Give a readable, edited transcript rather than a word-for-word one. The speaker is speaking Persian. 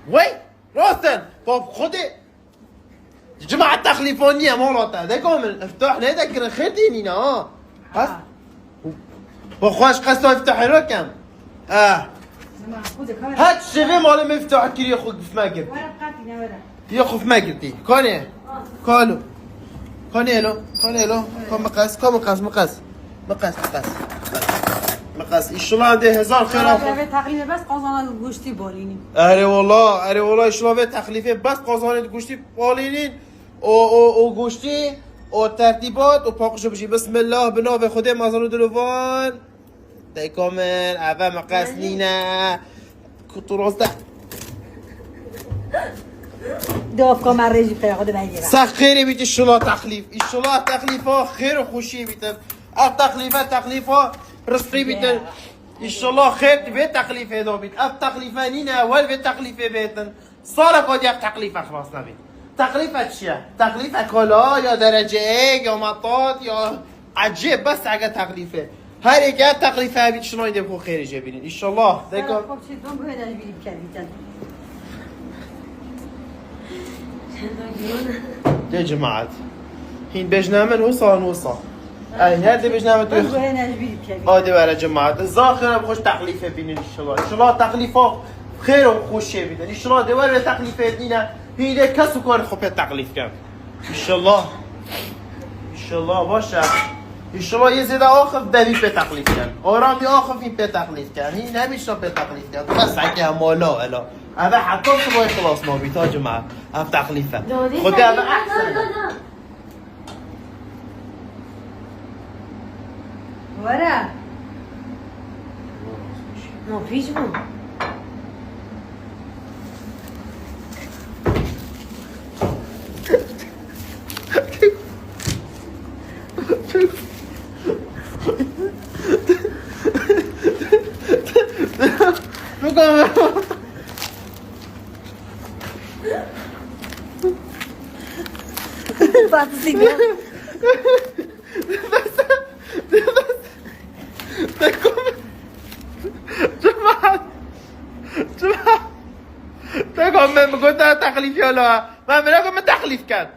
وي راستن طب خدي جماعة تخليفونية مولاتا داكم افتح نيدك خديني ها بس بخواش قصد افتح ركم هات شوي مال مفتاح كري خود في ماجر يخوف ماجرتي كوني كالو كوني لو كم مقاس ایشالا ده هزار خیر آفرین تقلیبه بس قازان گوشتی بالینی اره والله ایشالا به تخلیفه بس قازان گوشتی بالینین او گوشتی او ترتیبات و پاقشو بشی بسم الله بنام خدا مازالو دلوان تایکامل اول مقاس نینا کتوراز ده دوف کام رژی پیاده بگیرم سخت خیری بیت ایشالا تخلیف ها خیر و خوشی بیتن اف تخلیف ها رزقی بیتن ایشالله خیر به تکلیفه دو بیت اف تکلیفه نینه اول به تکلیفه بیتن سال خود یک تکلیفه خلاص نبید تکلیفه چیه؟ تکلیفه کالا یا درجه ایگ یا مطاط یا عجیب بس اگه تکلیفه هر یک تکلیفه بیت شنو ایده بخو خیری جه بینید ایشالله دیگه خب چی دوم بهش بیریم کردن يا جماعة هين بجنامة نوصل هذا بجنامة بهش بیریم کردن هذا ولا جماعة الزاخرة بخش تخليفة بين إن شاء الله تخليفة خير وخوش بين إن شاء الله دوار تخليفة دينا هي كسو كار خوب تخليف كم إن شاء الله باشه إن شاء الله يزيد آخر دبي بتخليف كم آرامی آخر في بتخليف كم هي نمیشه بتخليف كم بس عكها مالا الا هذا حتى صباح خلاص ما بيتا جماعة هم تخليفة خدا هذا أحسن ورا ما فيش مو Patrocínio. تقوم من قلت تخليف يا لا ما منكم من تخليف كان